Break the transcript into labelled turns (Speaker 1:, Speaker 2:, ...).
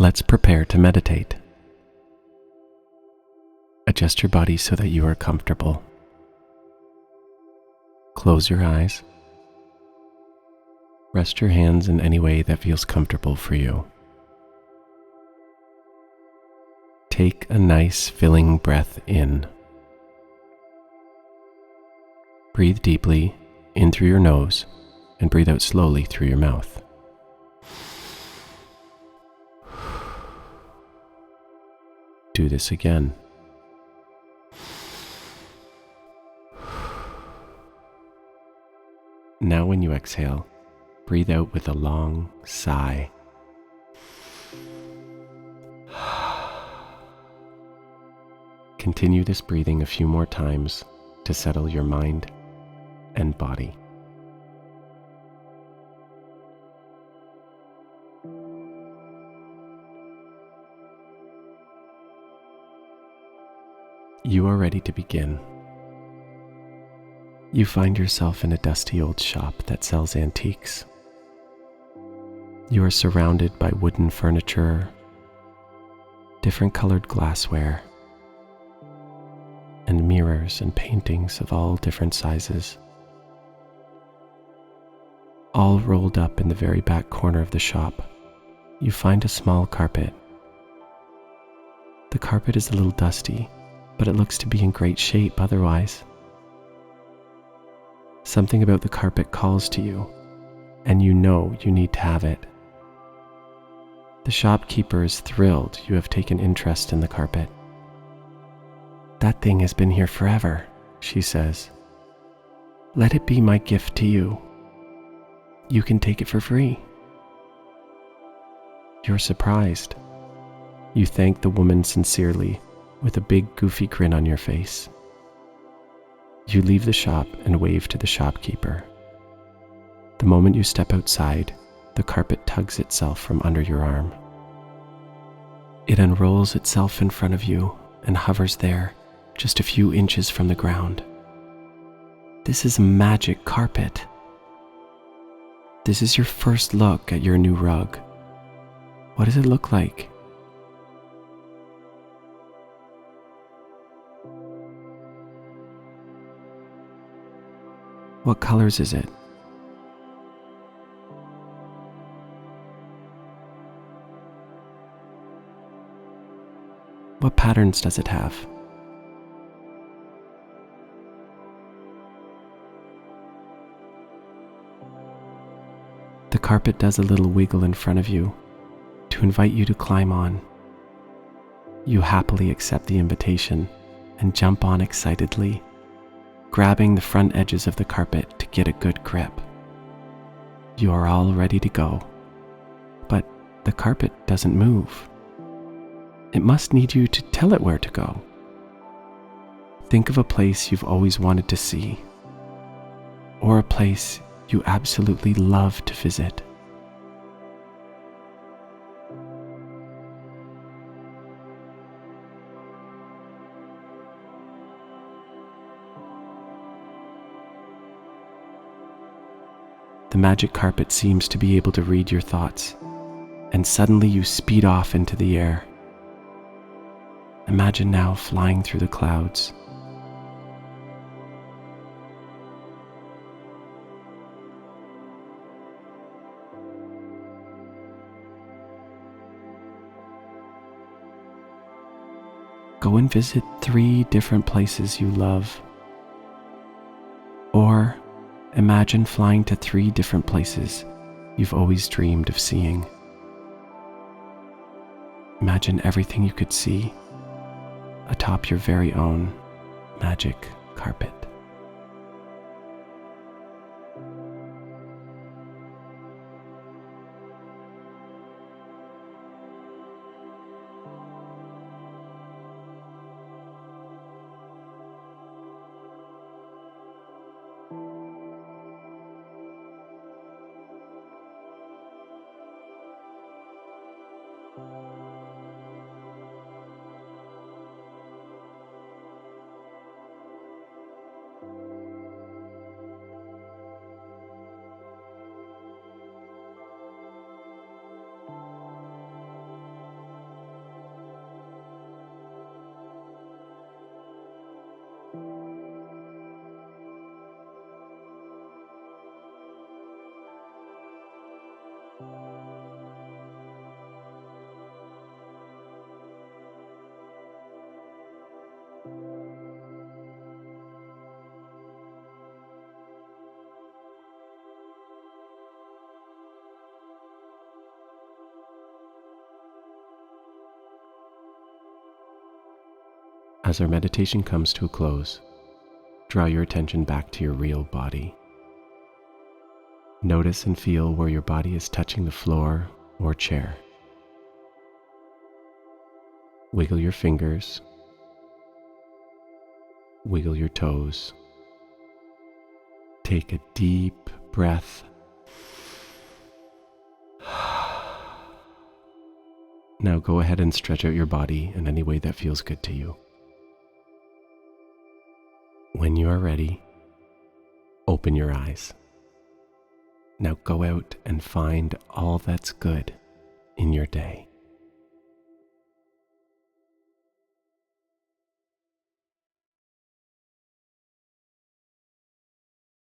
Speaker 1: Let's prepare to meditate. Adjust your body so that you are comfortable. Close your eyes. Rest your hands in any way that feels comfortable for you. Take a nice, filling breath in. Breathe deeply in through your nose and breathe out slowly through your mouth. Do this again. Now when you exhale, breathe out with a long sigh. Continue this breathing a few more times to settle your mind and body. You are ready to begin. You find yourself in a dusty old shop that sells antiques. You are surrounded by wooden furniture, different colored glassware, and mirrors and paintings of all different sizes. All rolled up in the very back corner of the shop, you find a small carpet. The carpet is a little dusty, but it looks to be in great shape otherwise. Something about the carpet calls to you, and you know you need to have it. The shopkeeper is thrilled you have taken interest in the carpet. "That thing has been here forever," she says. "Let it be my gift to you. You can take it for free." You're surprised. You thank the woman sincerely with a big goofy grin on your face. You leave the shop and wave to the shopkeeper. The moment you step outside, the carpet tugs itself from under your arm. It unrolls itself in front of you and hovers there, just a few inches from the ground. This is a magic carpet. This is your first look at your new rug. What does it look like? What colors is it? What patterns does it have? The carpet does a little wiggle in front of you to invite you to climb on. You happily accept the invitation and jump on excitedly, grabbing the front edges of the carpet to get a good grip. You are all ready to go, but the carpet doesn't move. It must need you to tell it where to go. Think of a place you've always wanted to see, or a place you absolutely love to visit. The magic carpet seems to be able to read your thoughts, and suddenly you speed off into the air. Imagine now flying through the clouds. Go and visit 3 different places you love. Or imagine flying to 3 different places you've always dreamed of seeing. Imagine everything you could see atop your very own magic carpet. As our meditation comes to a close, draw your attention back to your real body. Notice and feel where your body is touching the floor or chair. Wiggle your fingers, wiggle your toes. Take a deep breath. Now go ahead and stretch out your body in any way that feels good to you. When you are ready, open your eyes. Now go out and find all that's good in your day.